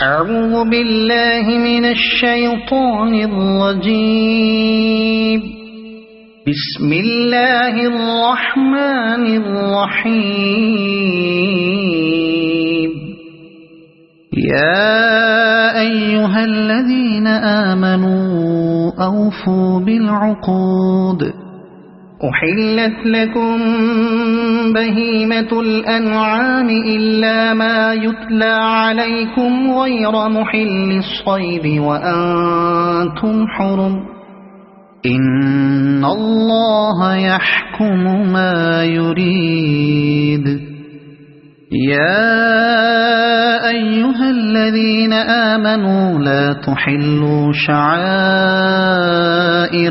أعوذ بالله من الشيطان الرجيم. بسم الله الرحمن الرحيم. يا أيها الذين آمنوا أوفوا بالعقود. أحلت لكم بهيمة الأنعام إلا ما يتلى عليكم غير محل الصيد وأنتم حرم. إن الله يحكم ما يريد. يا أيها الذين آمنوا لا تحلوا شعائر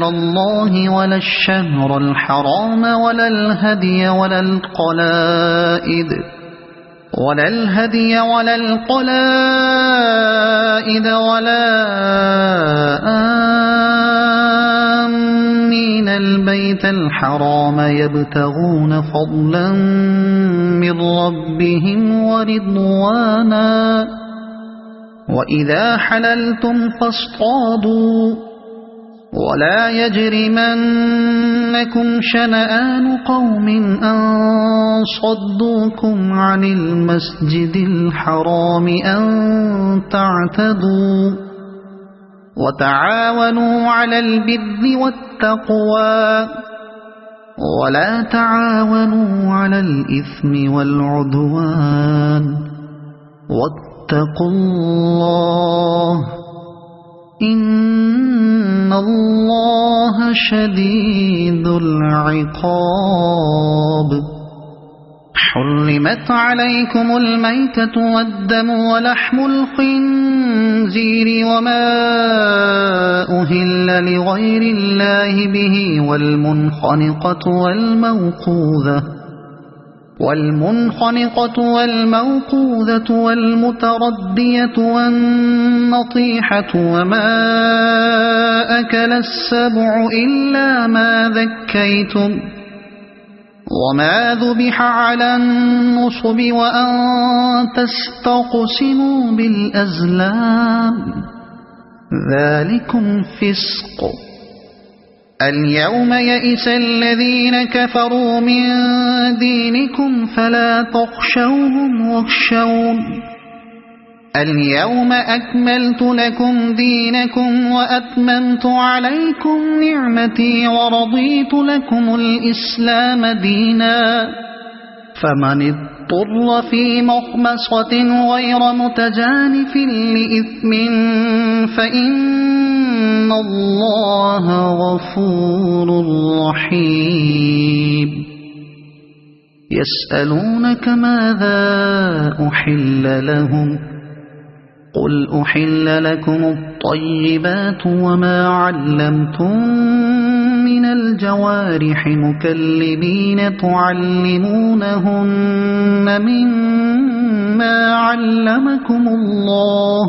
الله ولا الشهر الحرام ولا الهدي ولا القلائد ولا آمين البيت الحرام يبتغون فضلا من ربهم ورضوانا. وإذا حللتم فاصطادوا ولا يجرمنكم شنآن قوم أن صدوكم عن المسجد الحرام أن تعتدوا. وتعاونوا على البر والتقوى ولا تعاونوا على الإثم والعدوان. واتقوا الله إن الله شديد العقاب. حرمت عليكم الميتة والدم ولحم الخنزير وما أهل لغير الله به والمنخنقة والموقوذة والمتردية والنطيحة وما أكل السبع إلا ما ذكيتم وما ذبح على النصب وأن تستقسموا بالأزلام ذلكم فسق. اليوم يئس الذين كفروا من دينكم فلا تخشوهم واخشون. اليوم أكملت لكم دينكم وأتممت عليكم نعمتي ورضيت لكم الإسلام دينا. فمن اضطر في مخمصة غير متجانف لإثم فإن الله غفور رحيم. يسألونك ماذا أحل لهم قل أحل لكم الطيبات وما علمتم من الجوارح مكلبين تعلمونهن مما علمكم الله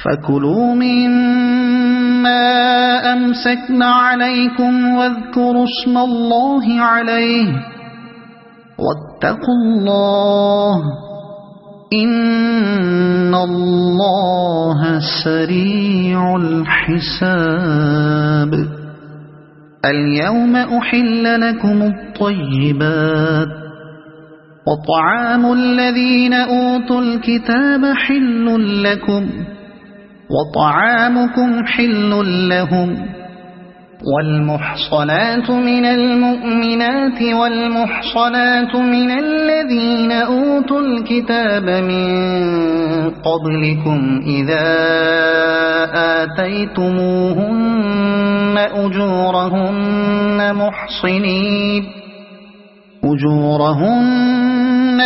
فكلوا مما أمسكن عليكم واذكروا اسم الله عليه واتقوا الله إن الله سريع الحساب. اليوم أحل لكم الطيبات وطعام الذين أوتوا الكتاب حل لكم وطعامكم حل لهم. والمحصنات من المؤمنات والمحصنات من الذين أوتوا الكتاب من قبلكم إذا آتيتموهن أجورهن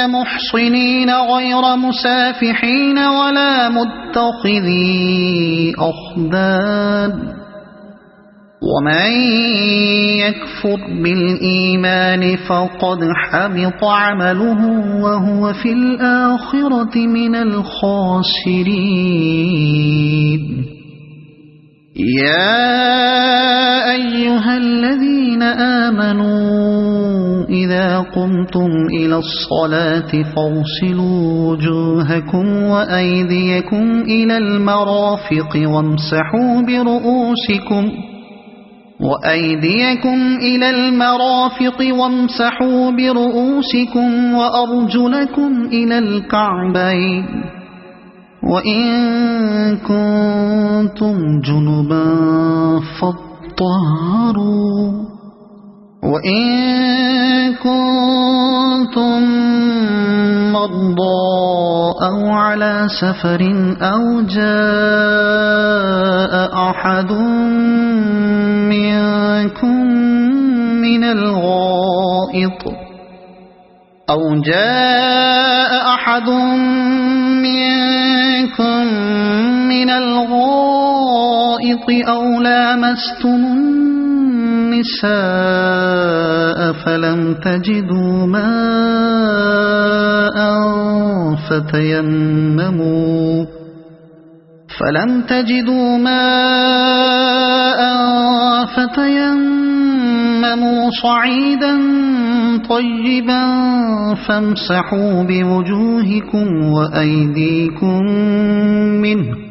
محصنين غير مسافحين ولا متخذي أخدان. ومن يكفر بالإيمان فقد حبط عمله وهو في الآخرة من الخاسرين. يا أيها الذين آمنوا إذا قمتم إلى الصلاة فاغسلوا وجوهكم وأيديكم إلى المرافق وامسحوا برؤوسكم وأرجلكم إلى الكعبين وإن كنتم جنبا فاطهروا وإن كنتم مرضى أو على سفر أو جاء أحد منكم من الغائط أو لامستم النساء فلم تجدوا ماء فتيمموا صعيدا طيبا فامسحوا بوجوهكم وأيديكم منه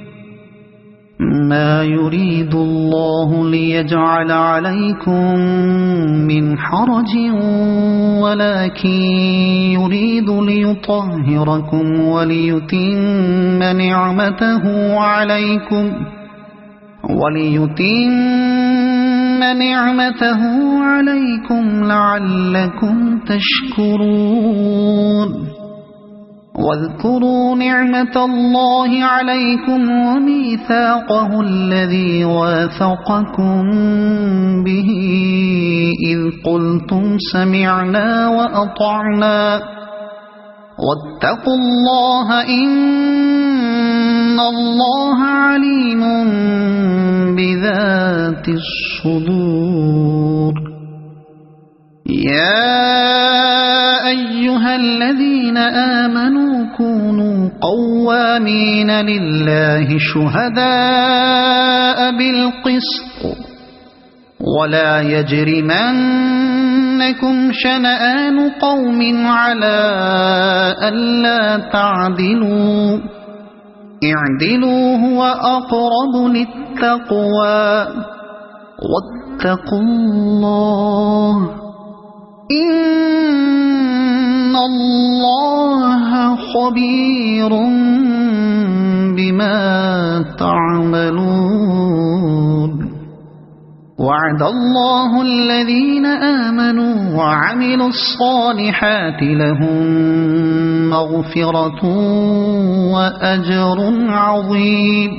ما يريد الله ليجعل عليكم من حرج ولكن يريد ليطهركم وليتم نعمته عليكم لعلكم تشكرون واذكروا نعمة الله عليكم وميثاقه الذي واثقكم به إذ قلتم سمعنا وأطعنا واتقوا الله إن الله عليم بذات الصدور يا أيها الذين آمنوا كونوا قوامين لله شهداء بالقسط ولا يجرمنكم شنآن قوم على ألا تعدلوا اعدلوا هو أقرب للتقوى واتقوا الله إن الله خبير بما تعملون وعد الله الذين آمنوا وعملوا الصالحات لهم مغفرة وأجر عظيم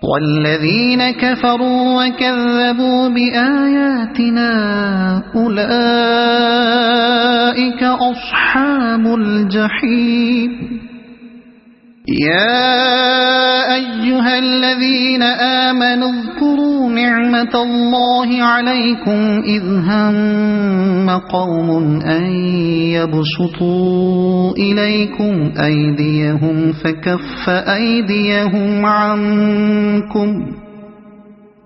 والذين كفروا وكذبوا بآياتنا أولئك أصحاب الجحيم يا أيها الذين آمنوا اذكروا نعمة الله عليكم إذ هم قوم أن يبسطوا إليكم أيديهم فكف أيديهم عنكم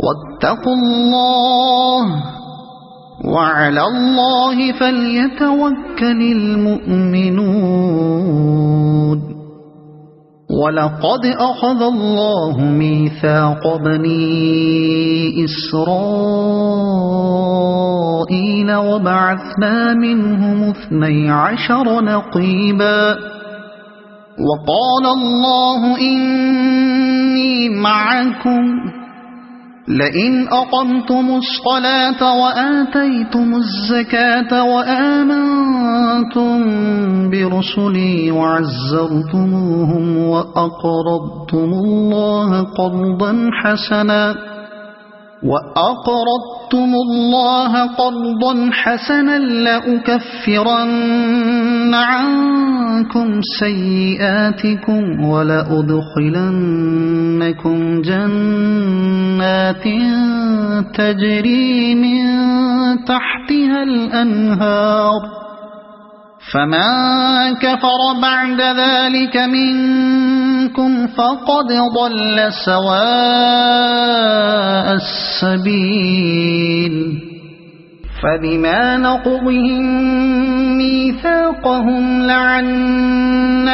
واتقوا الله وعلى الله فليتوكل المؤمنون ولقد أخذ الله ميثاق بني إسرائيل وبعثنا منهم 12 نقيبا وقال الله إني معكم لئن أقمتم الصلاة وآتيتم الزكاة وآمنتم برسلي وعزرتموهم وأقرضتم الله قرضا حسنا لأكفرن عنكم سيئاتكم ولأدخلنكم جنات تجري من تحتها الأنهار فمن كفر بعد ذلك منكم فقد ضل سواء السبيل فبما نقضهم ميثاقهم لعناهم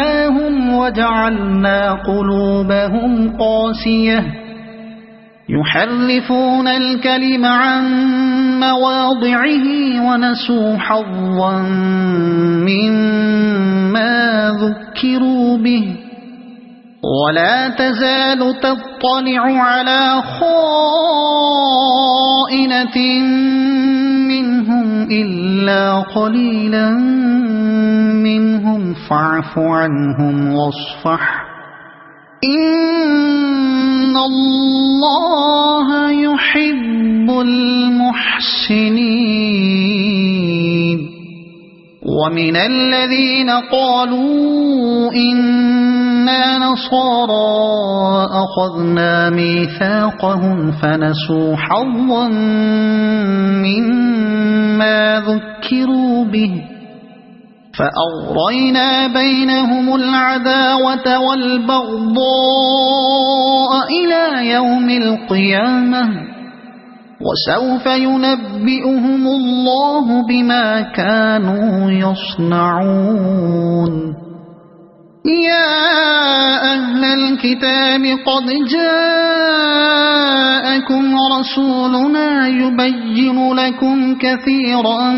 وجعلنا قلوبهم قاسية يحرفون الكلم عن مواضعه ونسوا حظا مما ذكروا به ولا تزال تطلع على خائنة منهم إلا قليلا منهم فاعف عنهم واصفح إن الله يحب المحسنين ومن الذين قالوا إنا نصارى أخذنا ميثاقهم فنسوا حظا مما ذكروا به فأغرينا بينهم العداوة والبغضاء إلى يوم القيامة وسوف ينبئهم الله بما كانوا يصنعون يا أهل الكتاب قد جاءكم رسولنا يبين لكم كثيرا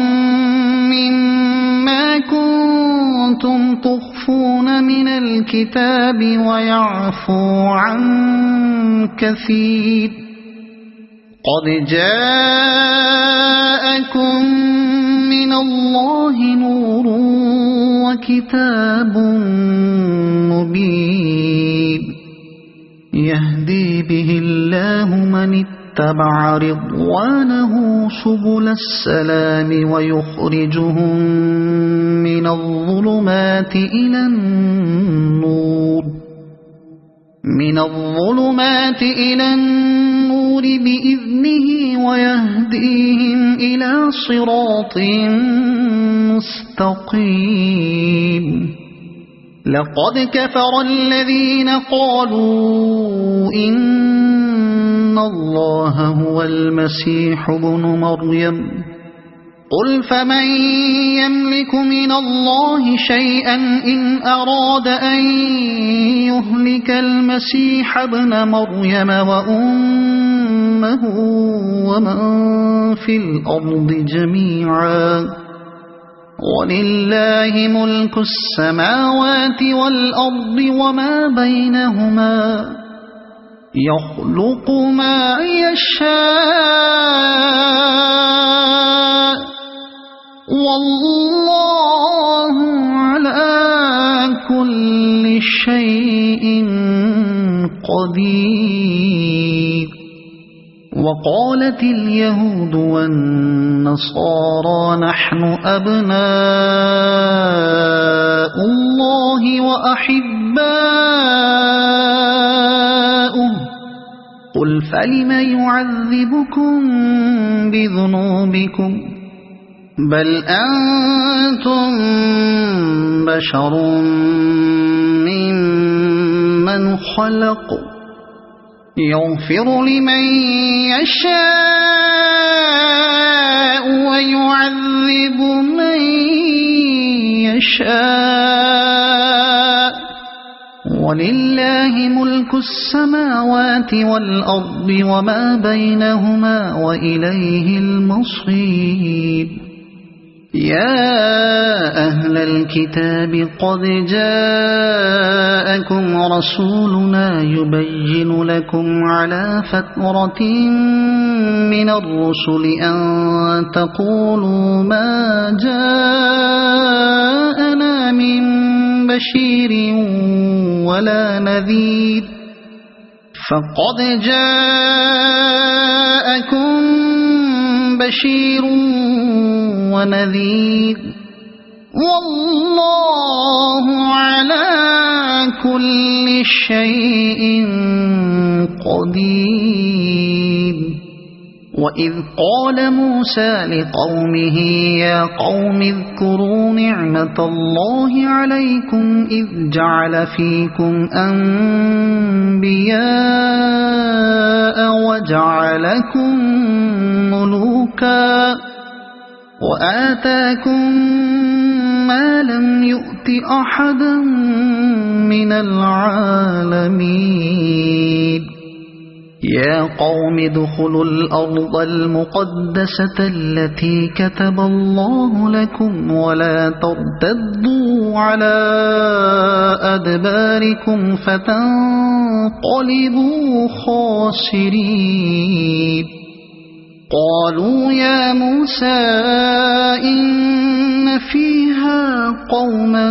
مما كنتم تخفون من الكتاب ويعفو عن كثير قد جاءكم من الله نور وكتاب مبين يهدي به الله من اتبع رضوانه سبل السلام ويخرجهم من الظلمات إلى النور بإذنه ويهديهم إلى صراط مستقيم لقد كفر الذين قالوا إن الله هو المسيح ابن مريم قل فمن يملك من الله شيئا إن أراد أن يهلك المسيح ابن مريم وأمه ومن في الأرض جميعا ولله ملك السماوات والأرض وما بينهما يخلق ما يشاء والله على كل شيء قدير وقالت اليهود والنصارى نحن أبناء الله وأحباؤه قل فلم يعذبكم بذنوبكم بل أنتم بشر ممن خلق يغفر لمن يشاء ويعذب من يشاء ولله ملك السماوات والأرض وما بينهما وإليه المصير يا أهل الكتاب قد جاءكم رسولنا يبين لكم على فترة من الرسل أن تقولوا ما جاءنا من بشير ولا نذير فقد جاءكم بشير ونذير والله على كل شيء قدير وإذ قال موسى لقومه يا قوم اذكروا نعمة الله عليكم إذ جعل فيكم أنبياء وجعلكم ملوكا وآتاكم ما لم يؤت أحدا من العالمين يا قوم ادخلوا الأرض المقدسة التي كتب الله لكم ولا ترتدوا على أدباركم فتنقلبوا خاسرين قالوا يا موسى إن فيها قوما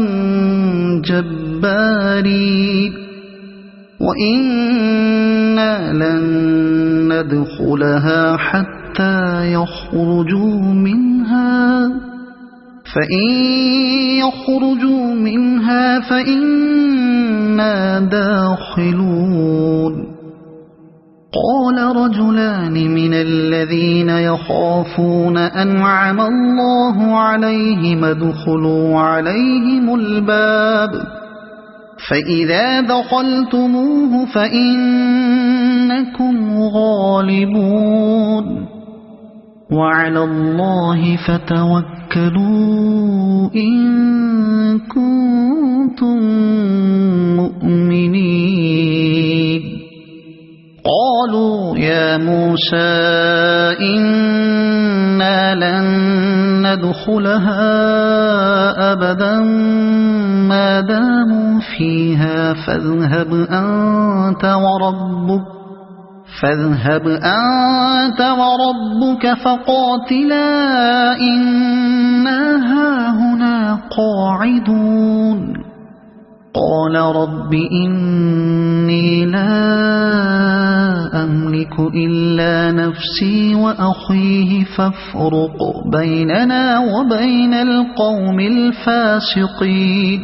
جبارين وإنا لن ندخلها حتى يخرجوا منها فإن يخرجوا منها فإنا داخلون قال رجلان من الذين يخافون أنعم الله عليهم ادخلوا عليهم الباب فإذا دخلتموه فإنكم غالبون وعلى الله فتوكلوا إن كنتم مؤمنين قالوا يا موسى إنا لن ندخلها أبدا ما داموا فيها فاذهب أنت وربك فقاتلا إنا هاهنا قاعدون قال رب إني لا أملك إلا نفسي وأخيه فافرق بيننا وبين القوم الفاسقين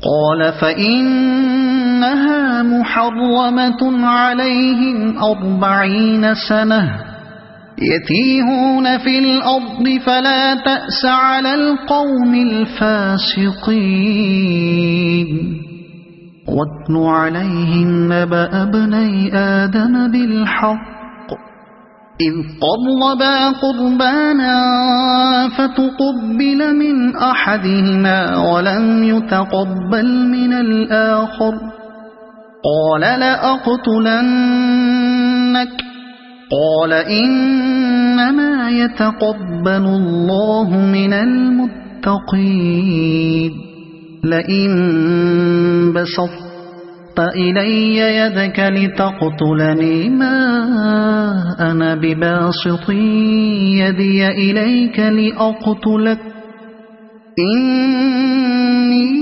قال فإنها محرمة عليهم 40 سنة يتيهون في الأرض فلا تأس على القوم الفاسقين واتل عليهم نبأ ابني آدم بالحق إذ قربا قربانا فتقبل من أحدهما ولم يتقبل من الآخر قال لأقتلنك قال إنما يتقبل الله من المتقين لئن بسطت إلي يدك لتقتلني ما أنا بباسط يدي إليك لأقتلك إني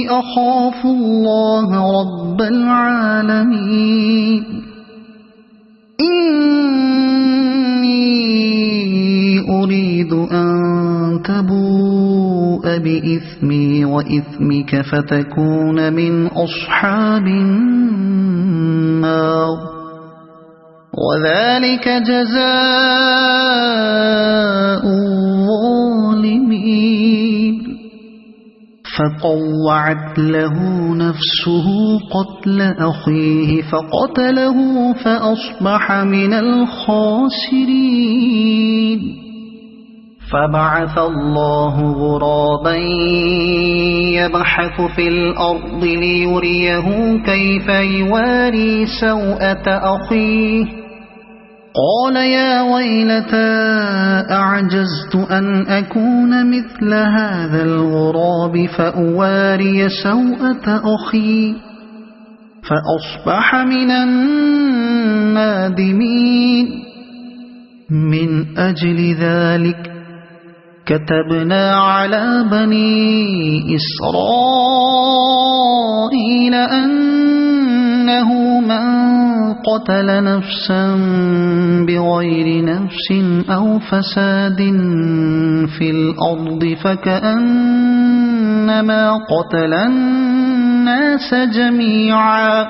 أخاف الله رب العالمين إني أريد أن تبوء بإثمي وإثمك فتكون من أصحاب النار وذلك جزاء الظالمين فطوعت له نفسه قتل أخيه فقتله فأصبح من الخاسرين فبعث الله غرابا يبحث في الأرض ليريه كيف يواري سوءة أخيه قال يا ويلتى أعجزت أن أكون مثل هذا الغراب فأواري سوءة أخي فأصبح من النادمين من أجل ذلك كتبنا على بني إسرائيل أنه من قتل نفسا بغير نفس أو فساد في الأرض فكأنما قتل الناس جميعا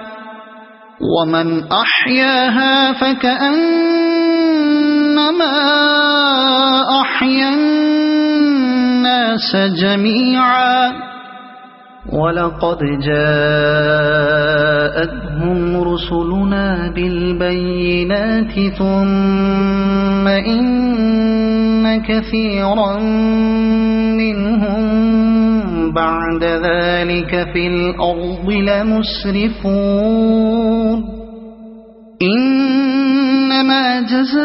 ومن أحياها فكأنما أحيا الناس جميعا ولقد جاءتهم رسلنا بالبينات ثم إن كثيرا منهم بعد ذلك في الأرض لمسرفون إنما جزاء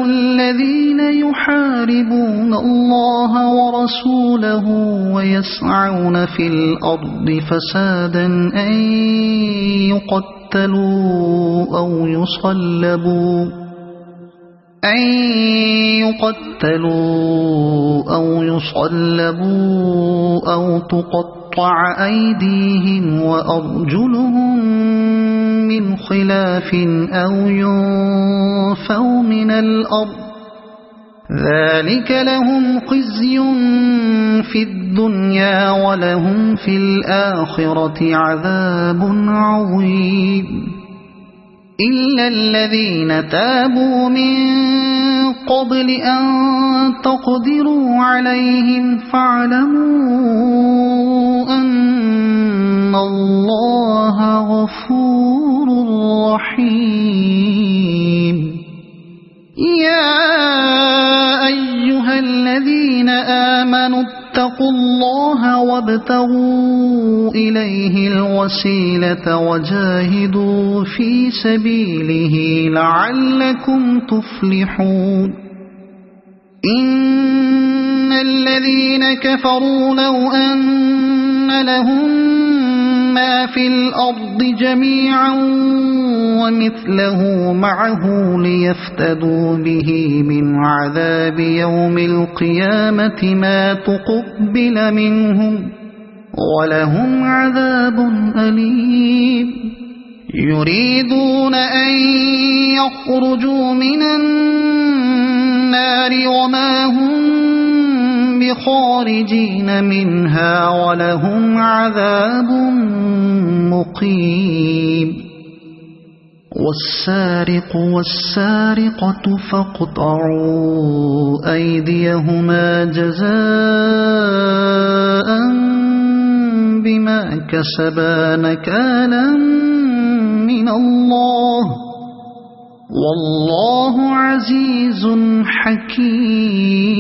الذين يحاربون الله ورسوله ويسعون في الأرض فسادا أن يقتلوا أو يصلبوا أو تقطع أيديهم وأرجلهم من خلاف أو ينفوا من الأرض ذلك لهم خزي في الدنيا ولهم في الآخرة عذاب عظيم إلا الذين تابوا من قبل أن تقدروا عليهم فاعلموا أن الله غفور رحيم يا أيها الذين آمنوا اتقوا الله وابتغوا إليه الوسيلة وجاهدوا في سبيله لعلكم تفلحون إن الذين كفروا لو أن لهم ما في الأرض جميعا ومثله معه ليفتدوا به من عذاب يوم القيامة ما تقبل منهم ولهم عذاب أليم يريدون أن يخرجوا من النار وما هم بخارجين منها ولهم عذاب مقيم والسارق والسارقة فاقطعوا أيديهما جزاء بما كسبا نكالا من الله والله عزيز حكيم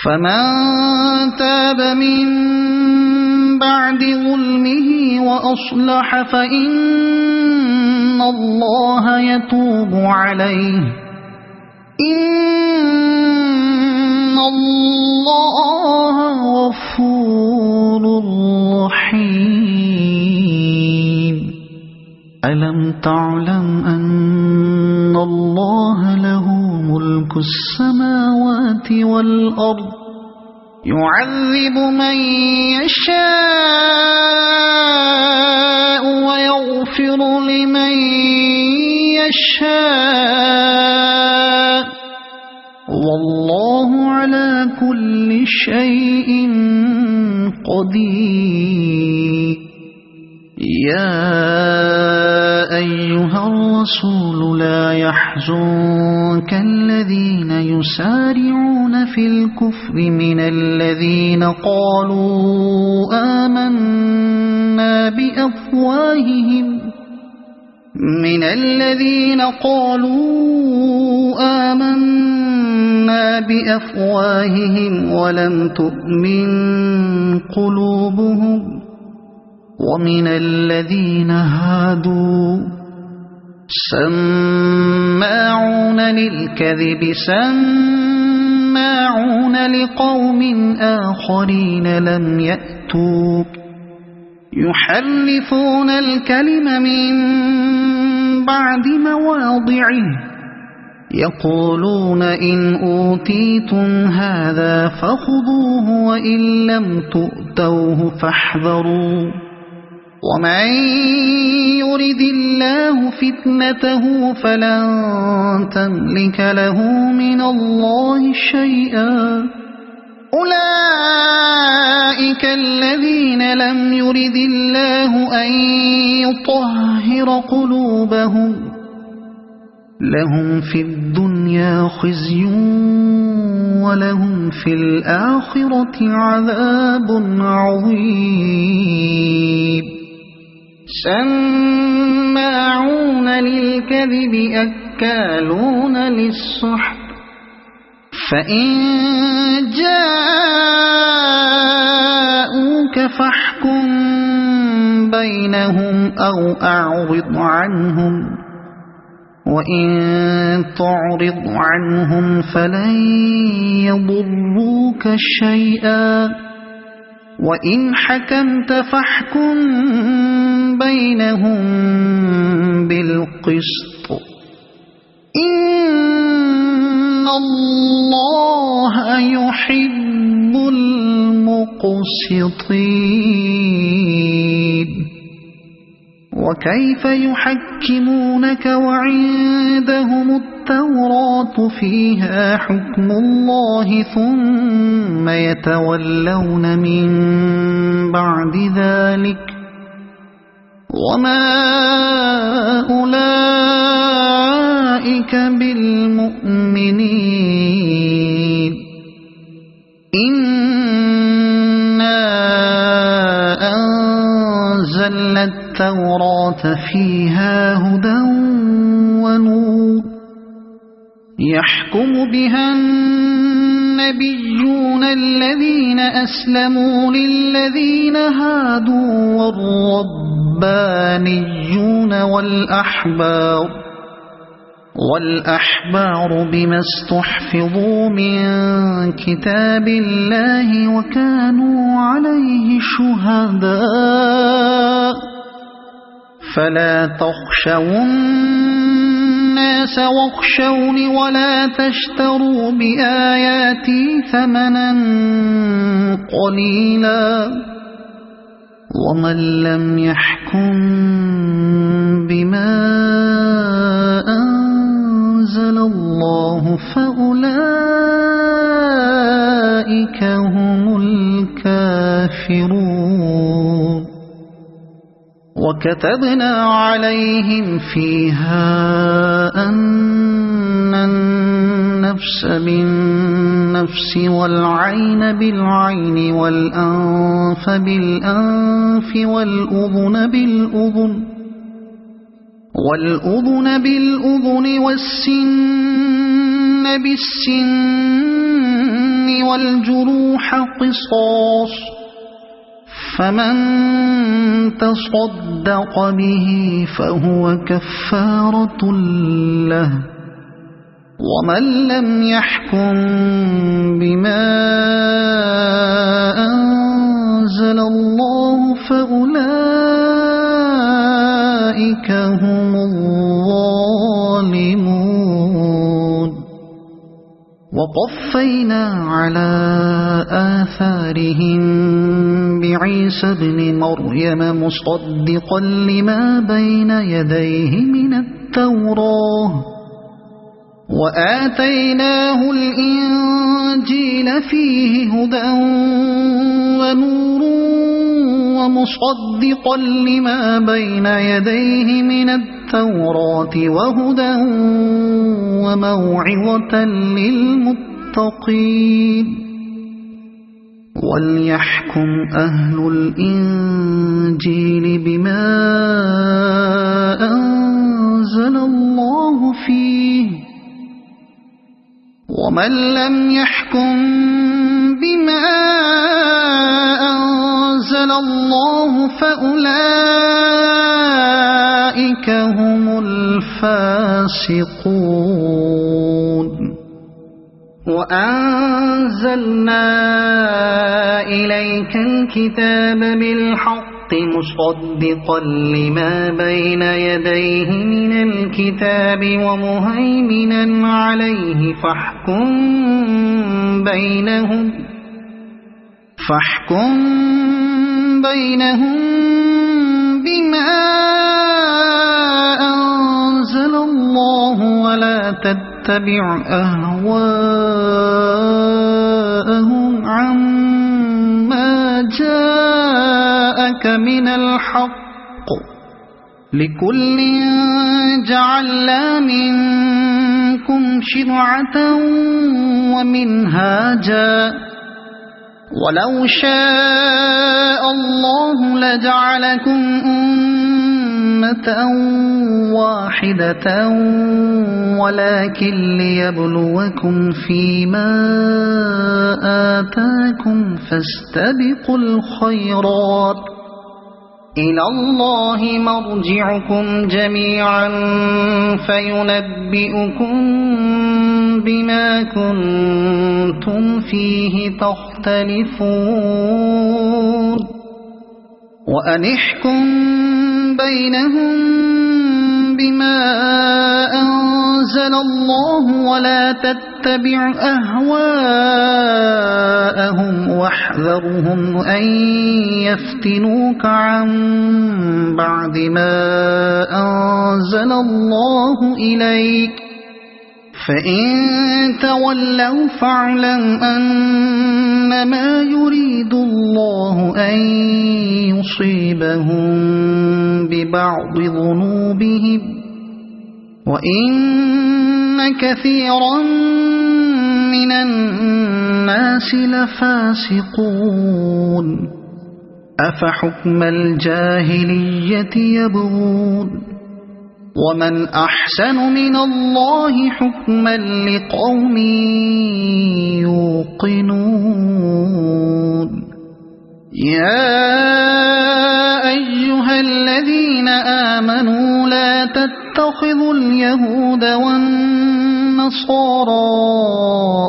فمن تاب من بعد ظلمه وأصلح فإن الله يتوب عليه إن الله غفور رحيم ألم تعلم أن الله له ملك السماوات والأرض يعذب من يشاء ويغفر لمن يشاء والله على كل شيء قدير يا أيها الرسول لا يحزنك الذين يسارعون في الكفر من الذين قالوا آمنا بأفواههم ولم تؤمن قلوبهم ومن الذين هادوا سماعون للكذب سماعون لقوم آخرين لم يأتوك يحرفون الكلم من بعد مواضعه يقولون إن أوتيتم هذا فخذوه وإن لم تؤتوه فاحذروا ومن يرد الله فتنته فلن تملك له من الله شيئا أولئك الذين لم يرد الله أن يطهر قلوبهم لهم في الدنيا خزي ولهم في الآخرة عذاب عظيم سماعون للكذب أكالون للسحت فإن جاءوك فاحكم بينهم أو أعرض عنهم وإن تعرض عنهم فلن يضروك شيئا وإن حكمت فاحكم بينهم بالقسط إن الله يحب المقسطين وكيف يحكمونك وعندهم التوراة فيها حكم الله ثم يتولون من بعد ذلك وما أولئك بالمؤمنين إنا أنزلنا التوراة فيها هدى ونور يحكم بها النبيون الذين أسلموا للذين هادوا والربانيون والأحبار بما استحفظوا من كتاب الله وكانوا عليه شهداء فلا تخشوا الناس واخشوني ولا تشتروا بآياتي ثمنا قليلا ومن لم يحكم بما أنزل الله فأولئك هم الكافرون وكتبنا عليهم فيها أن النفس بالنفس والعين بالعين والأنف بالأنف والأذن بالأذن والسن بالسن والجروح قصاص فمن تصدق به فهو كفارة له ومن لم يحكم بما أنزل الله فأولئك هم الظالمون وقفينا على آثارهم بعيسى ابن مريم مصدقا لما بين يديه من التوراة وآتيناه الإنجيل فيه هدى ونور ومصدقا لما بين يديه من التوراة وهدى وموعظة للمتقين وليحكم أهل الإنجيل بما أنزل الله فيه ومن لم يحكم بما أنزل الله فأولئك هم الفاسقون وأنزلنا إليك الكتاب بالحق مصدقا لما بين يديه من الكتاب ومهيمنا عليه فاحكم بينهم بما أنزل الله ولا تتبع أهواءهم عما جاءك من الحق لكل جعلنا منكم شرعة ومنهاجا ولو شاء الله لجعلكم أمة واحدة ولكن ليبلوكم فيما آتاكم فاستبقوا الخيرات إلى الله مرجعكم جميعا فينبئكم بما كنتم فيه تختلفون وأنحكم بينهم بما أنزل الله ولا تتبع أهواءهم واحذرهم أن يفتنوك عن بعد ما أنزل الله إليك فإن تولوا فاعلم أنما يريد الله أن يصيبهم ببعض ذنوبهم وإن كثيرا من الناس لفاسقون أفحكم الجاهلية يبغون ومن أحسن من الله حكما لقوم يوقنون يا أيها الذين آمنوا لا تتخذوا اليهود والنصارى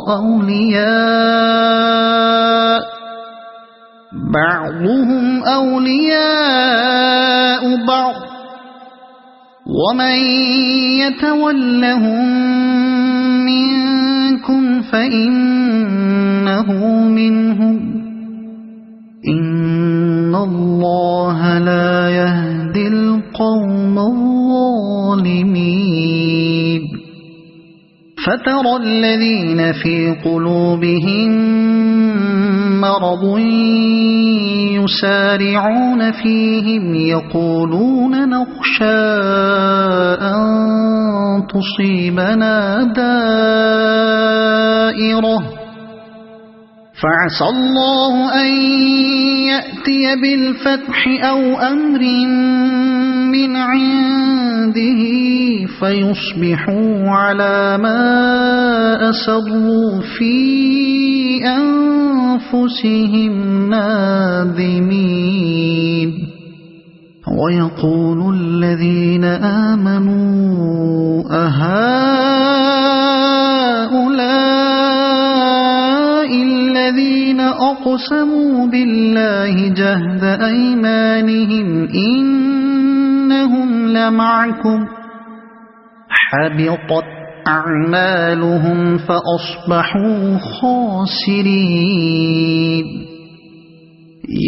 أولياء بعضهم أولياء بعض ومن يتولهم منكم فإنه منهم إن الله لا يهدي القوم الظالمين فترى الذين في قلوبهم مرض يسارعون فيهم يقولون نخشى أن تصيبنا دائرة فعسى الله أن يأتي بالفتح أو أمر من عنده فيصبحوا على ما أسروا في أنفسهم نادمين ويقول الذين آمنوا أهؤلاء الذين أقسموا بالله جهد أيمانهم إنهم لمعكم حبطت أعمالهم فأصبحوا خاسرين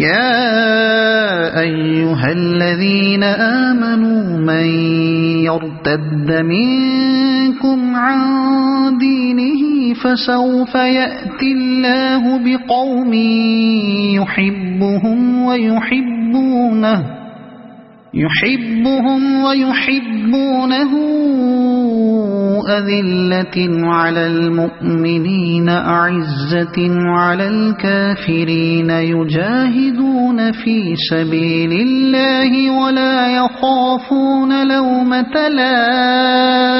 يا أيها الذين آمنوا من يرتد منكم عن دينه فسوف يأتي الله بقوم يحبهم ويحبونه أذلة على المؤمنين أعزة على الكافرين يجاهدون في سبيل الله ولا يخافون لومة لائم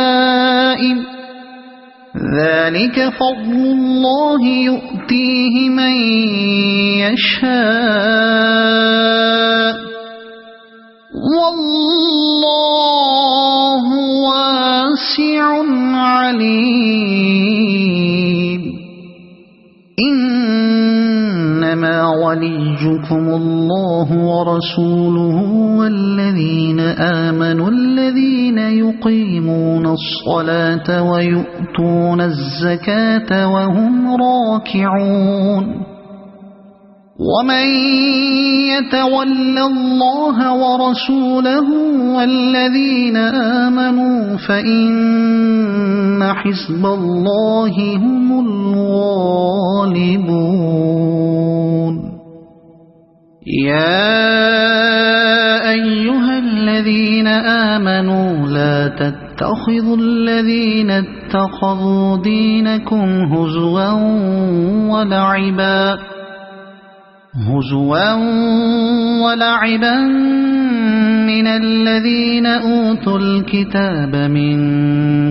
ذلك فضل الله يؤتيه من يشاء والله واسع عليم إنما وليكم الله ورسوله والذين آمنوا الذين يقيمون الصلاة ويؤتون الزكاة وهم راكعون ومن يتول الله ورسوله والذين آمنوا فإن حزب الله هم الغالبون يا أيها الذين آمنوا لا تتخذوا الذين اتخذوا دينكم هزوا ولعبا من الذين أوتوا الكتاب من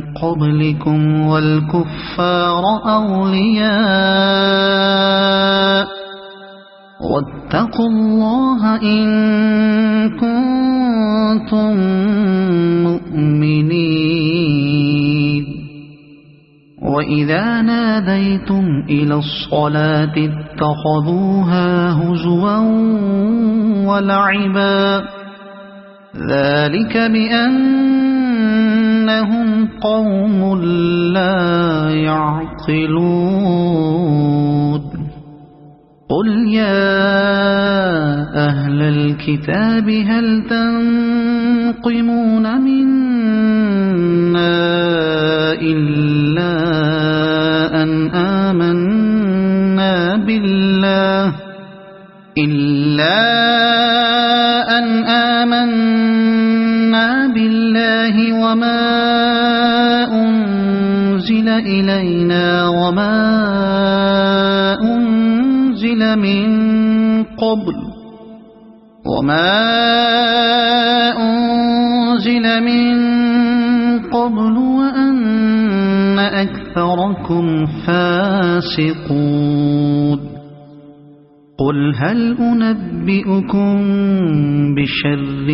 قبلكم والكفار أولياء واتقوا الله إن كنتم مؤمنين وإذا ناديتم إلى الصلاة اتخذوها هزوا ولعبا ذلك بأنهم قوم لا يعقلون قل يا أهل الكتاب هل تنقمون منا إلا أن آمنا بالله وما أنزل إلينا وما أنزل من قبل وأن أكثركم فاسقون قل هل أنبئكم بشر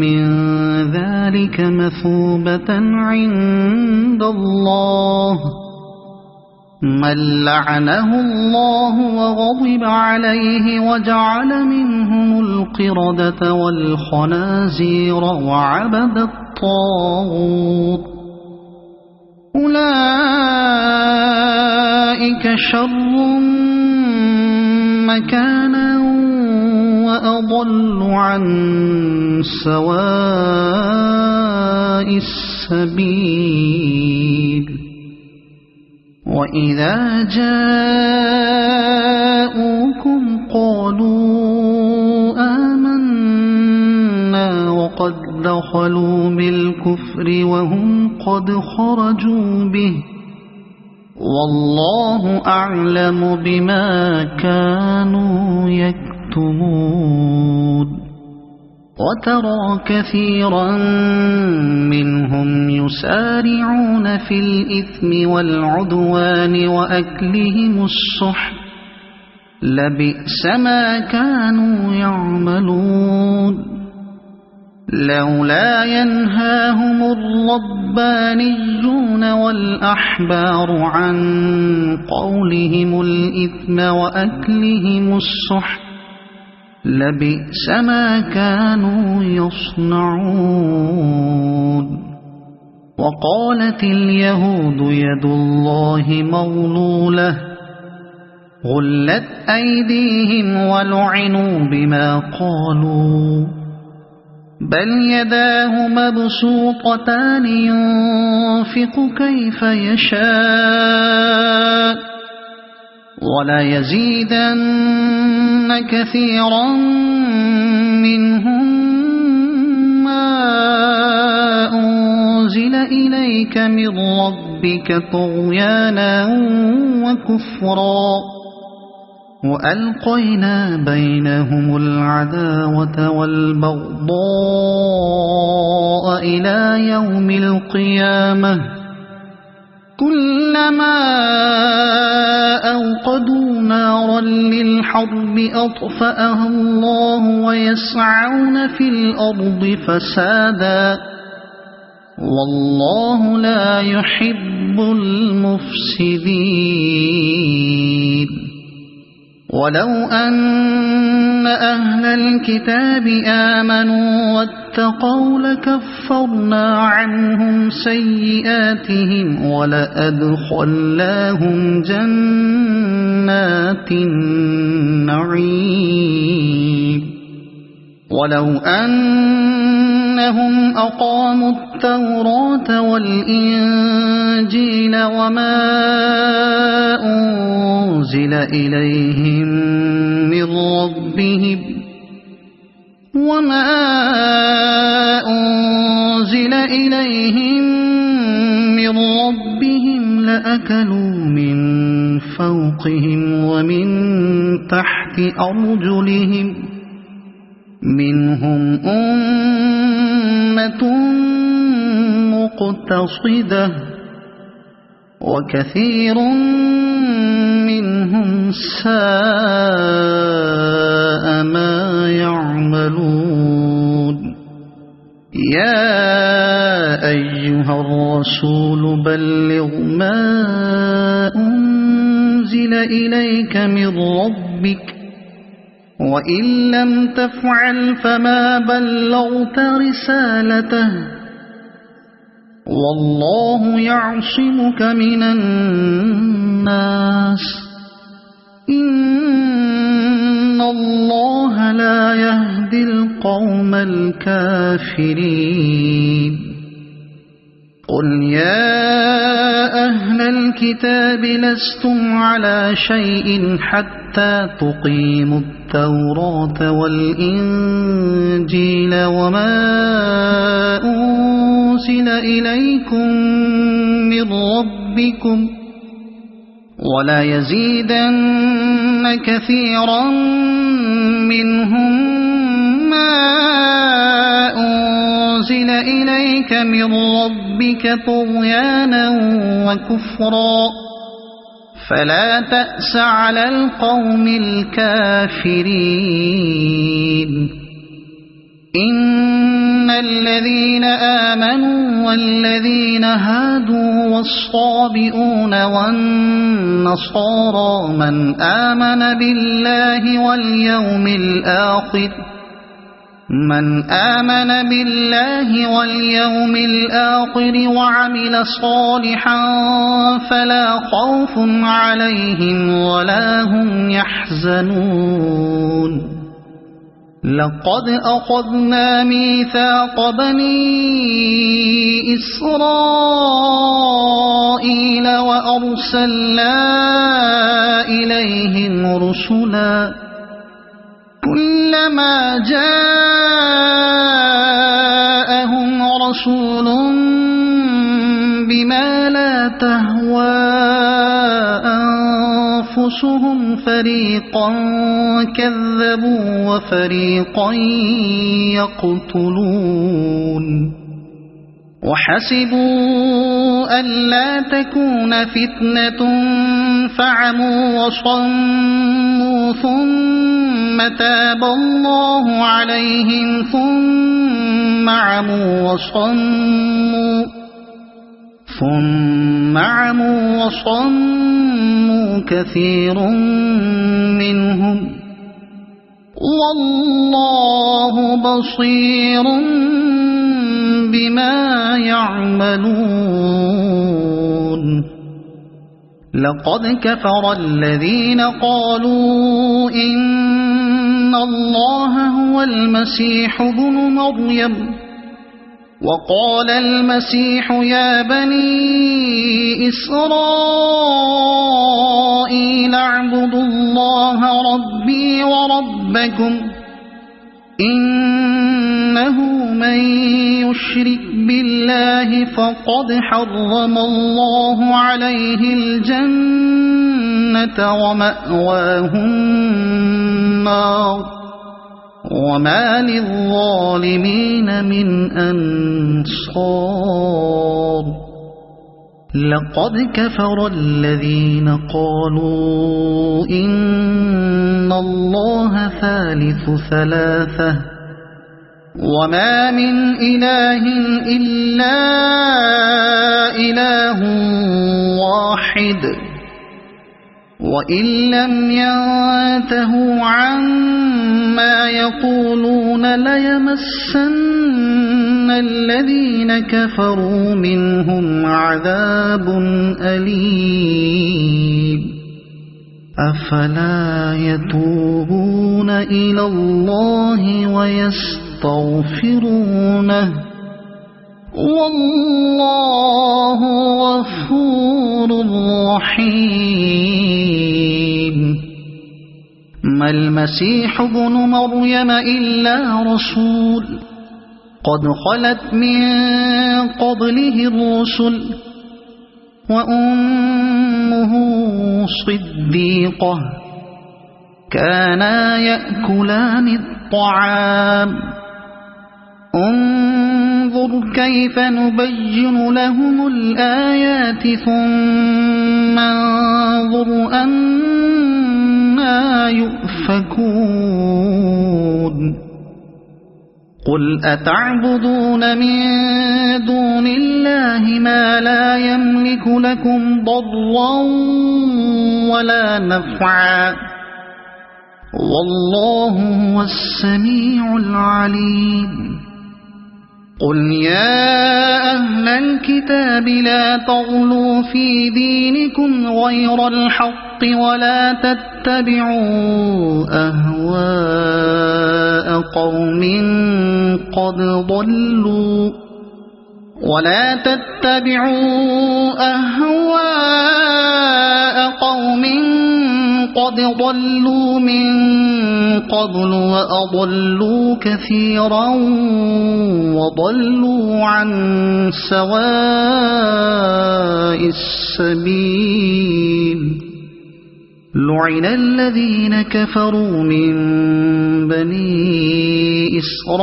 من ذلك مثوبة عند الله من لعنه الله وغضب عليه وجعل منهم القردة والخنازير وعبد الطاغوت أولئك شر مكانا وأضل عن سواء السبيل وإذا جاءوكم قالوا آمنا وقد دخلوا بالكفر وهم قد خرجوا به والله أعلم بما كانوا يكتمون وترى كثيرا منهم يسارعون في الإثم والعدوان وأكلهم السحت لبئس ما كانوا يعملون لولا ينهاهم الربانيون والأحبار عن قولهم الإثم وأكلهم السحت لبئس ما كانوا يصنعون وقالت اليهود يد الله مغلولة غلت أيديهم ولعنوا بما قالوا بل يداه مبسوطتان ينفق كيف يشاء ولا يزيدن كثيرا منهم ما أنزل إليك من ربك طغيانا وكفرا وألقينا بينهم العداوة والبغضاء إلى يوم القيامة كلما أوقدوا نارا للحرب أطفأها الله ويسعون في الأرض فسادا والله لا يحب المفسدين ولو أن أهل الكتاب آمنوا واتقوا لكفرنا عنهم سيئاتهم ولأدخلناهم جنات النعيم ولو أنهم أقاموا التوراة والإنجيل وما أنزل إليهم من ربهم لأكلوا من فوقهم ومن تحت أرجلهم منهم أمة مقتصدة وكثير منهم ساء ما يعملون يا أيها الرسول بلغ ما أنزل إليك من ربك وإن لم تفعل فما بلغت رسالته والله يعصمك من الناس إن الله لا يهدي القوم الكافرين قل يا أهل الكتاب لستم على شيء حتى تقيموا التوراة والإنجيل وما أنزل إليكم من ربكم ولا يزيدن كثيرا منهم ما أنزل إليك من ربك طغيانا وكفرا فلا تأس على القوم الكافرين إن الذين آمنوا والذين هادوا والصابئون والنصارى من آمن بالله واليوم الآخر وعمل صالحا فلا خوف عليهم ولا هم يحزنون لقد أخذنا ميثاق بني إسرائيل وأرسلنا إليهم رسلا كلما جاءهم رسول بما لا تهوى أنفسهم فريقا كذبوا وفريقا يقتلون وحسبوا ألا تكون فتنة فعموا وصموا ثم تاب الله عليهم ثم عموا وصموا كثير منهم والله بصير بما يعملون لقد كفر الذين قالوا إن الله هو المسيح ابن مريم وقال المسيح يا بني إسرائيل اعبدوا الله ربي وربكم إنه من يشرك بالله فقد حرم الله عليه الجنة ومأواه النار وما للظالمين من أنصار لقد كفر الذين قالوا إن الله ثالث ثلاثة وما من إله إلا إله واحد وإن لم ينتهوا عما يقولون ليمسن الذين كفروا منهم عذاب أليم أفلا يتوبون إلى الله ويستغفرونه والله غفور رحيم ما المسيح ابن مريم إلا رسول قد خلت من قبله الرسل وأمه صديقة كانا يأكلان الطعام انظر كيف نبين لهم الآيات ثم انظر أنى يؤفكون قل أتعبدون من دون الله ما لا يملك لكم ضرا ولا نفعا والله هو السميع العليم قل يا أهل الكتاب لا تغلوا في دينكم غير الحق ولا تتبعوا أهواء قوم قد ضلوا من قبل وأضلوا كثيرا وضلوا عن سواء السبيل لعن الذين كفروا من بني إسرائيل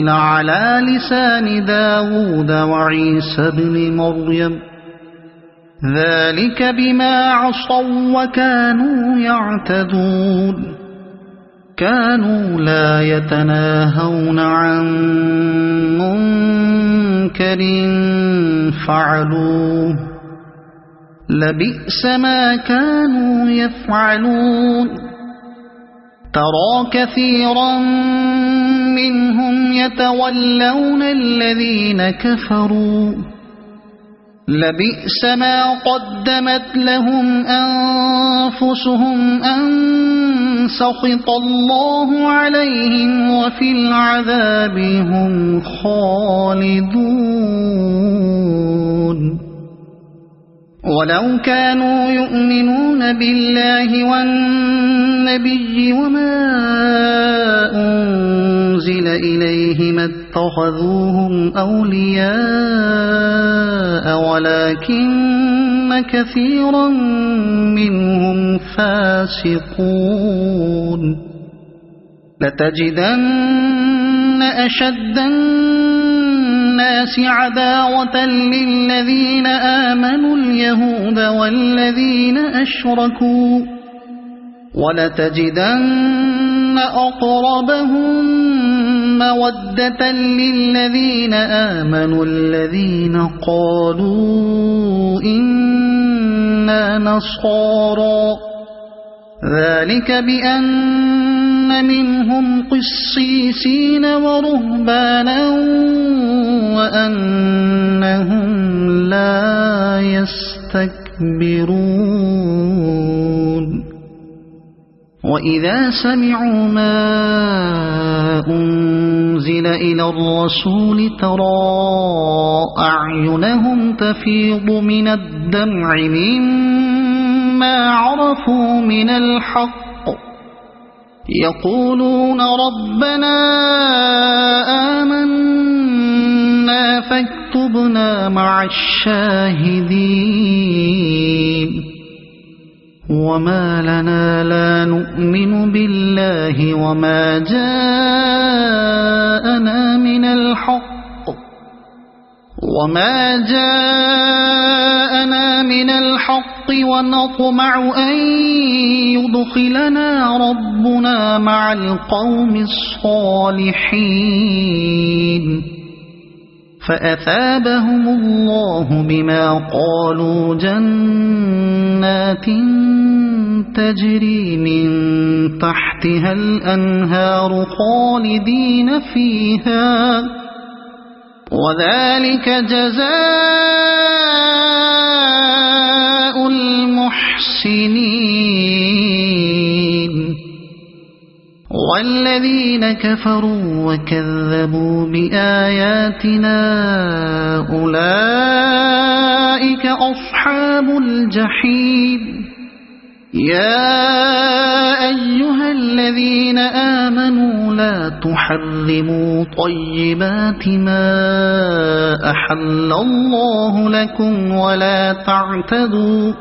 على لسان داود وعيسى بن مريم ذلك بما عصوا وكانوا يعتدون كانوا لا يتناهون عن منكر فعلوه لبئس ما كانوا يفعلون ترى كثيرا منهم يتولون الذين كفروا لبئس ما قدمت لهم أنفسهم أن سخط الله عليهم وفي العذاب هم خالدون ولو كانوا يؤمنون بالله والنبي وما أنزل إليه ما اتخذوهم أولياء ولكن كثيرا منهم فاسقون لتجدن أشد الناس عداوة للذين آمنوا اليهود والذين أشركوا ولتجدن أقربهم مودة للذين آمنوا الذين قالوا إنا نصارى ذلك بأن منهم قسيسين ورهبانا وأنهم لا يستكبرون وإذا سمعوا ما أنزل إلى الرسول ترى أعينهم تفيض من الدمع مما عرفوا من الحق يقولون ربنا آمنا فاكتبنا مع الشاهدين وما لنا لا نؤمن بالله وما جاءنا من الحق ونطمع أن يدخلنا ربنا مع القوم الصالحين فأثابهم الله بما قالوا جنات تجري من تحتها الأنهار خالدين فيها وذلك جزاء المحسنين والذين كفروا وكذبوا بآياتنا أولئك أصحاب الجحيم يا أيها الذين آمنوا لا تحرموا طيبات ما أحل الله لكم ولا تعتدوا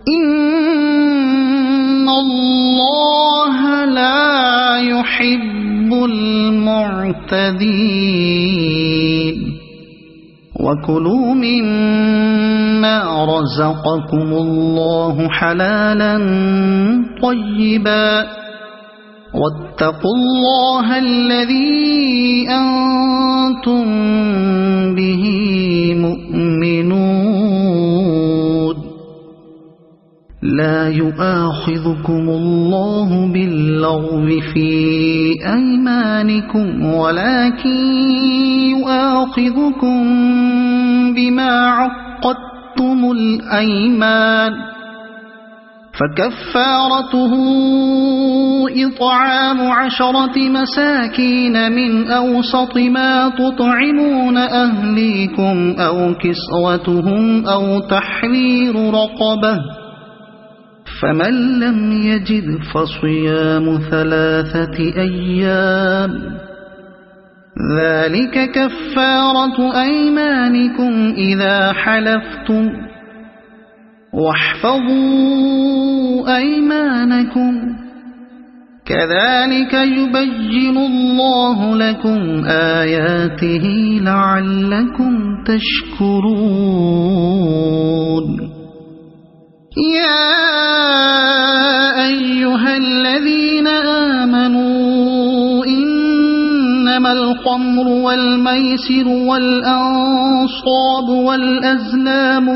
إن الله لا يحب المعتدين وكلوا مما رزقكم الله حلالا طيبا واتقوا الله الذي أنتم به مؤمنون لا يؤاخذكم الله باللغو في أيمانكم ولكن يؤاخذكم بما عقدتم الأيمان فكفارته إطعام 10 مساكين من أوسط ما تطعمون أهليكم أو كسوتهم أو تحرير رقبة فمن لم يجد فصيام 3 أيام ذلك كفارة أيمانكم إذا حلفتم واحفظوا أيمانكم كذلك يبين الله لكم آياته لعلكم تشكرون يا أيها الذين آمنوا إنما الخمر والميسر والأنصاب والأزلام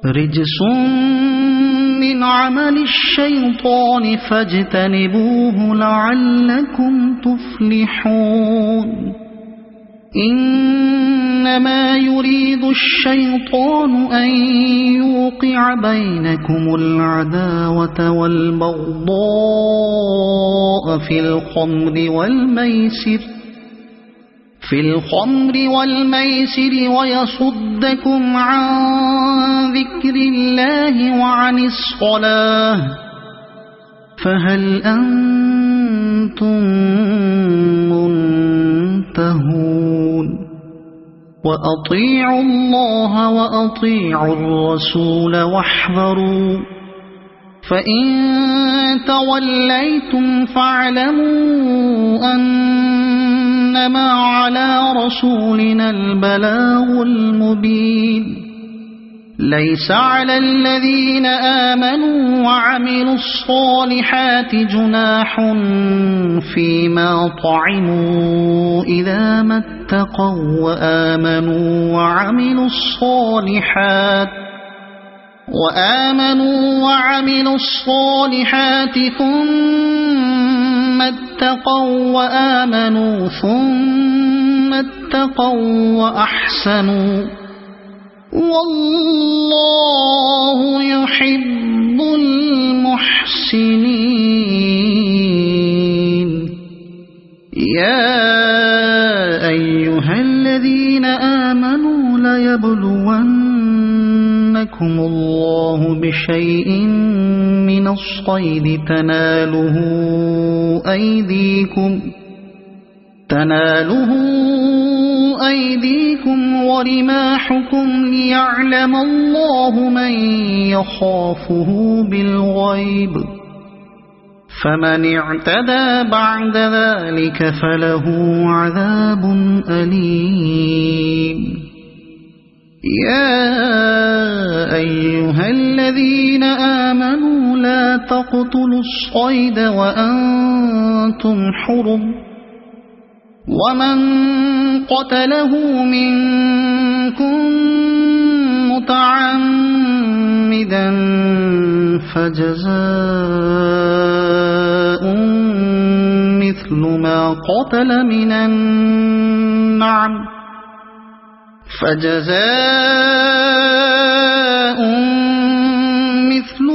رجس من عمل الشيطان فاجتنبوه لعلكم تفلحون إنما يريد الشيطان أن يوقع بينكم العداوة والبغضاء في الخمر والميسر ويصدكم عن ذكر الله وعن الصلاة فهل أنتم منتهون وأطيعوا الله وأطيعوا الرسول واحذروا فإن توليتم فاعلموا أنما على رسولنا البلاغ المبين ليس على الذين آمنوا وعملوا الصالحات جناح فيما طعموا إذا ما اتقوا وآمنوا وعملوا الصالحات ثم اتقوا وآمنوا ثم اتقوا وأحسنوا والله يحب المحسنين يا أيها الذين آمنوا ليبلونكم الله بشيء من الصيد تناله أيديكم ورماحكم ليعلم الله من يخافه بالغيب فمن اعتدى بعد ذلك فله عذاب أليم يا أيها الذين آمنوا لا تقتلوا الصيد وأنتم حرم ومن قتله منكم متعمدا فجزاء مثل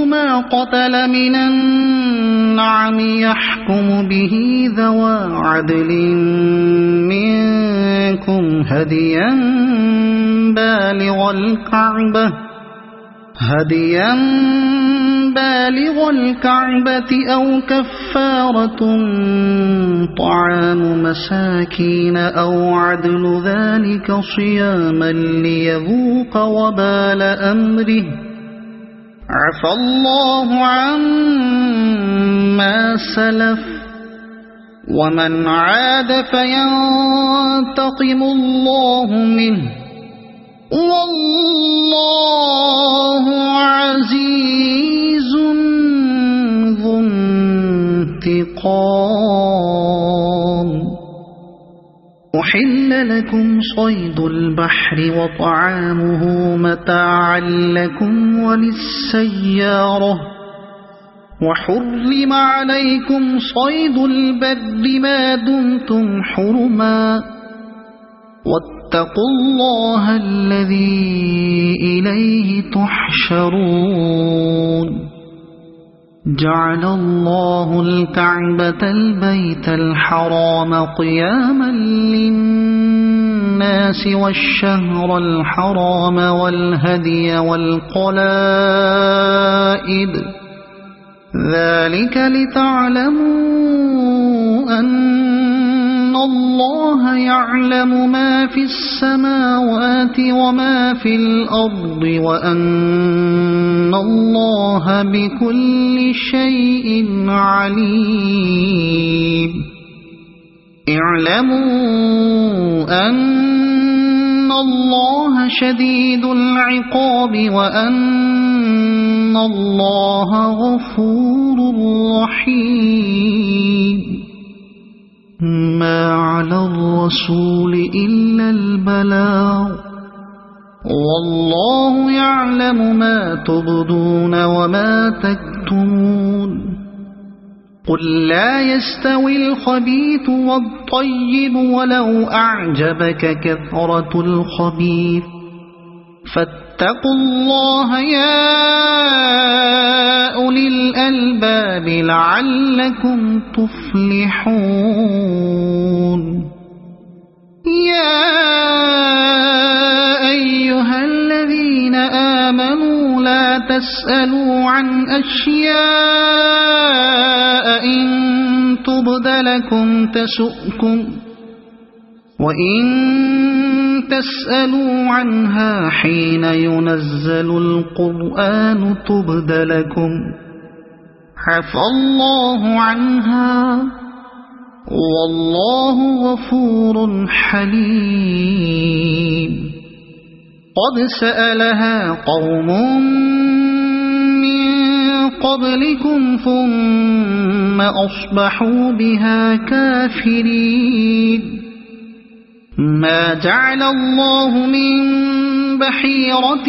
ما قتل من النعم يحكم به ذوى عدل منكم هديا بالغ الكعبة أو كفارة طعام مساكين أو عدل ذلك صياما ليذوق وبال أمره عفى الله عما سلف ومن عاد فينتقم الله منه والله عزيز ذو انتقام. أحل لكم صيد البحر وطعامه متاعا لكم وللسيارة وحرم عليكم صيد البر ما دمتم حرما واتقوا الله الذي إليه تحشرون. جعل الله الكعبة البيت الحرام قياما للناس والشهر الحرام والهدي والقلائد ذلك لتعلموا أن الله يعلم ما في السماوات وما في الأرض وأن الله بكل شيء عليم. اعلموا أن الله شديد العقاب وأن الله غفور رحيم. ما على الرسول إلا البلاغ والله يعلم ما تبدون وما تكتمون. قل لا يستوي الخبيث والطيب ولو أعجبك كثرة الخبيث فاتقوا الله يا أولي الألباب لعلكم تفلحون. يا أيها الذين آمنوا لا تسألوا عن أشياء إن تبد لكم تسؤكم وإن تسألوا عنها حين ينزل القرآن تبد لكم عفى الله عنها والله غفور حليم. قد سألها قوم من قبلكم ثم أصبحوا بها كافرين. ما جعل الله من بحيرة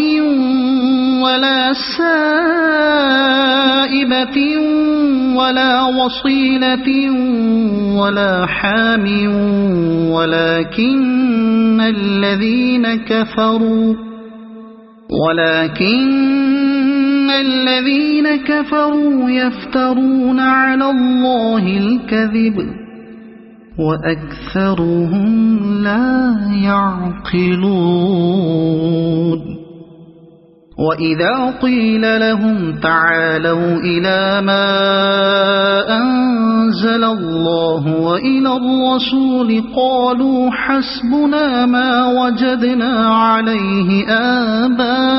ولا سائبة ولا وصيلة ولا حام ولكن الذين كفروا يفترون على الله الكذب وأكثرهم لا يعقلون. وإذا قيل لهم تعالوا إلى ما أنزل الله وإلى الرسول قالوا حسبنا ما وجدنا عليه آباءنا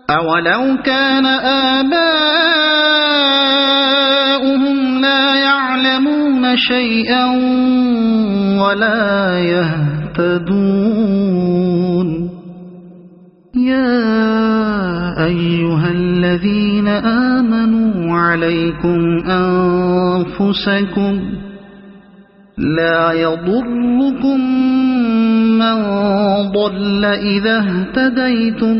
أولو كان آباؤهم لا يعلمون شيئا ولا يهتدون. يا أيها الذين آمنوا عليكم أنفسكم لا يضركم من ضل إذا اهتديتم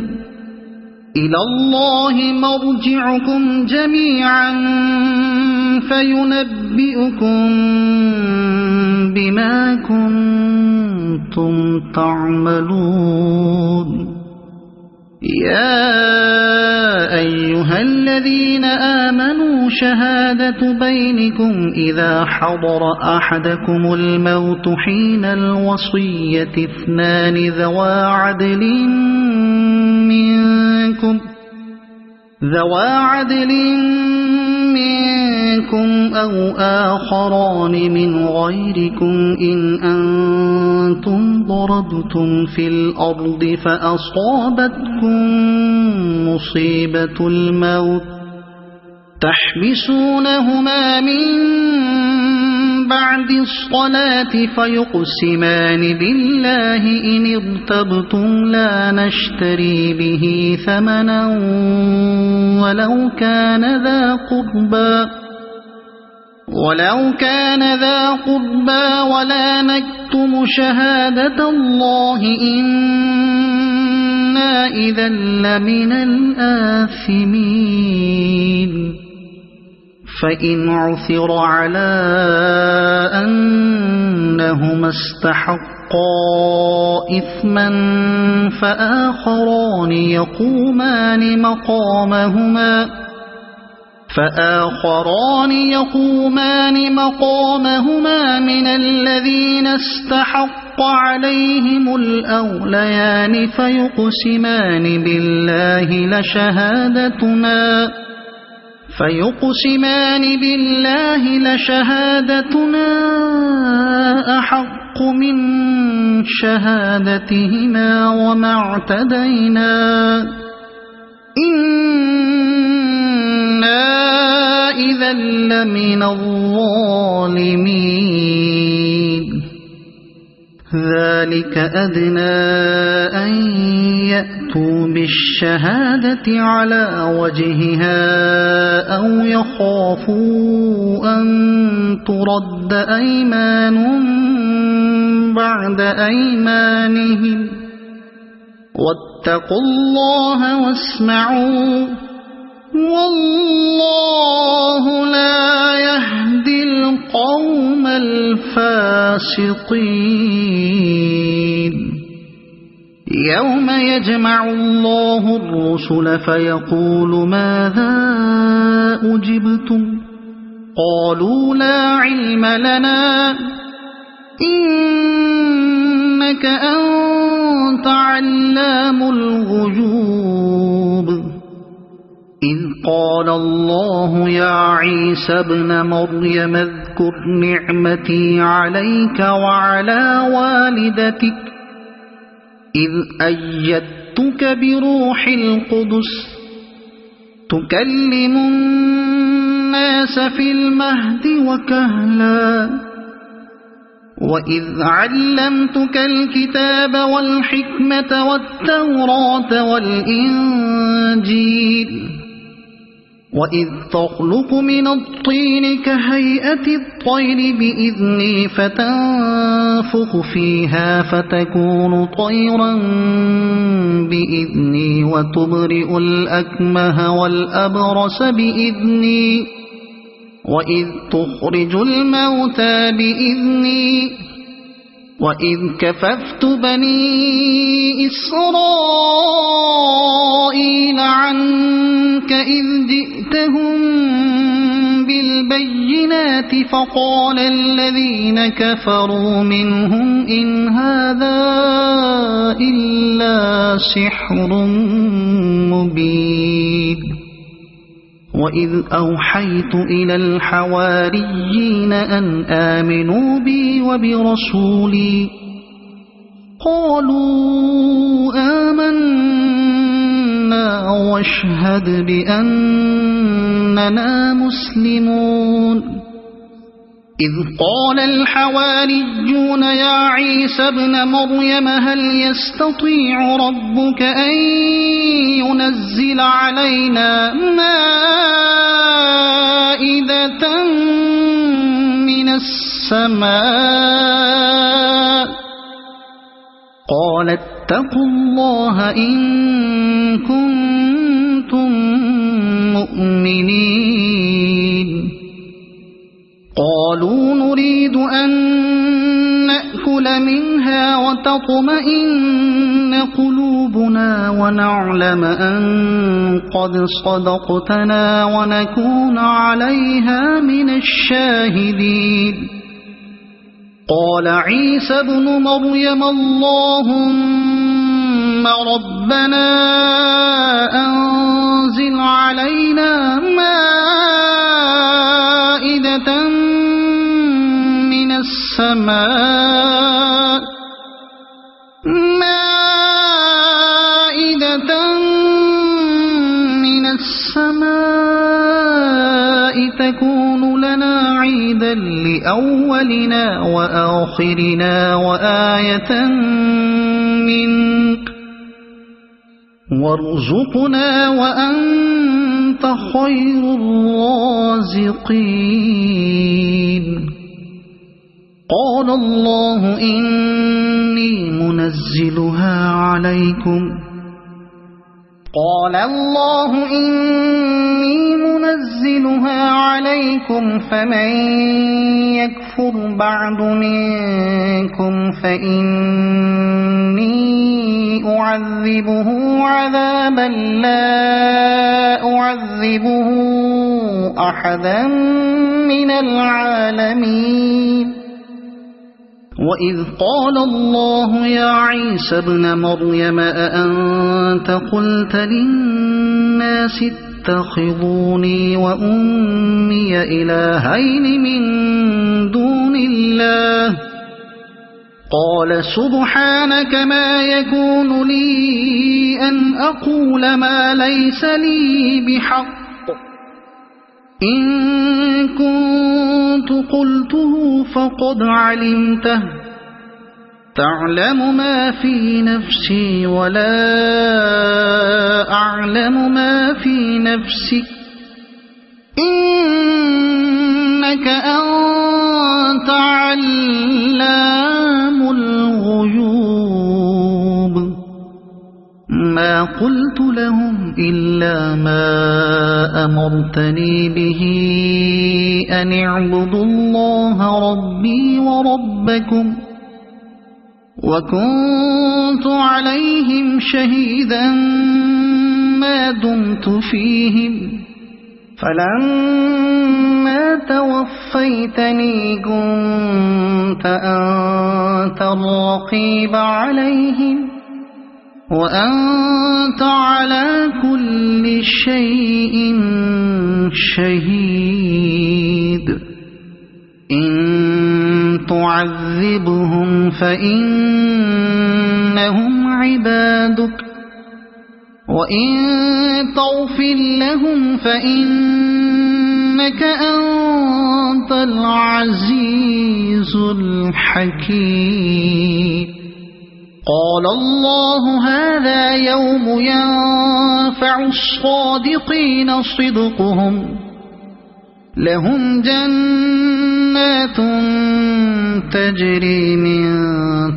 إلى الله مرجعكم جميعا فينبئكم بما كنتم تعملون. يا أيها الذين آمنوا شهادة بينكم إذا حضر أحدكم الموت حين الوصية اثنان ذوا عدل منكم منكم ذوى عدل منكم أو آخران من غيركم إن أنتم ضربتم في الأرض فأصابتكم مصيبة الموت تحبسونهما من بعد الصلاة فيقسمان بالله إن ارتبتم لا نشتري به ثمنا ولو كان ذا قربى ولا نكتم شهادة الله إنا إذا لمن الآثمين فإن عثر على أنهما استحقا إثما فآخران يقومان مقامهما من الذين استحق عليهم الأوليان فيقسمان بالله لشهادتنا أحق من شهادتهما وما اعتدينا إنا إذا لمن الظالمين ذلك أدنى أن يأتوا بالشهادة على وجهها أو يخافوا أن ترد أيمان بعد أيمانهم واتقوا الله واسمعوا والله لا يهدي القوم الفاسقين يوم يجمع الله الرسل فيقول ماذا أجبتم قالوا لا علم لنا إنك أنت علام الغيوب إذ قال الله يا عيسى ابن مريم اذكر نعمتي عليك وعلى والدتك إذ أيدتك بروح القدس تكلم الناس في المهد وكهلا وإذ علمتك الكتاب والحكمة والتوراة والإنجيل وإذ تخلق من الطين كهيئة الطير بإذني فتنفخ فيها فتكون طيرا بإذني وتبرئ الأكمه والأبرص بإذني وإذ تخرج الموتى بإذني وإذ كففت بني إسرائيل عنك إذ جئتهم بالبينات فقال الذين كفروا منهم إن هذا إلا سحر مبين وإذ أوحيت إلى الحواريين أن آمنوا بي وبرسولي قالوا آمنا واشهد بأننا مسلمون إذ قال الحواريون يا عيسى ابن مريم هل يستطيع ربك أن ينزل علينا مائدة من السماء قال اتقوا الله إن كنتم مؤمنين قالوا نريد أن نأكل منها وتطمئن قلوبنا ونعلم أن قد صدقتنا ونكون عليها من الشاهدين قال عيسى ابن مريم اللهم ربنا السماء مائدة من السماء تكون لنا عيدا لأولنا وآخرنا وآية منك وارزقنا وأنت خير الرازقين قال الله إني منزلها عليكم فمن يكفر بعد منكم فإني أعذبه عذابا لا أعذبه أحدا من العالمين وإذ قال الله يا عيسى ابن مريم أأنت قلت للناس اتخذوني وأمي إلهين من دون الله قال سبحانك ما يكون لي أن أقول ما ليس لي بحق إن كنت قلته فقد علمته تعلم ما في نفسي ولا أعلم ما في نفسك إنك أنت علام الغيوب ما قلت لهم إلا ما أمرتني به أن اعبدوا الله ربي وربكم وكنت عليهم شهيدا ما دمت فيهم فلما توفيتني كنت أنت الرقيب عليهم وأنت على كل شيء شهيد إن تعذبهم فإنهم عبادك وإن تغفر لهم فإنك أنت العزيز الحكيم قال الله هذا يوم ينفع الصادقين صدقهم لهم جنات تجري من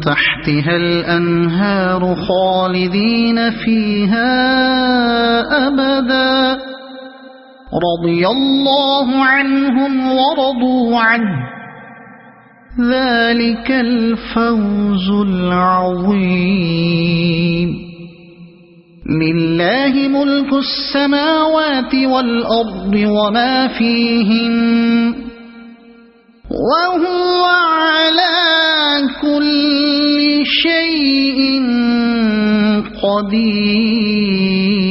تحتها الأنهار خالدين فيها أبدا رضي الله عنهم ورضوا عنه ذلك الفوز العظيم لله ملك السماوات والأرض وما فيهن وهو على كل شيء قدير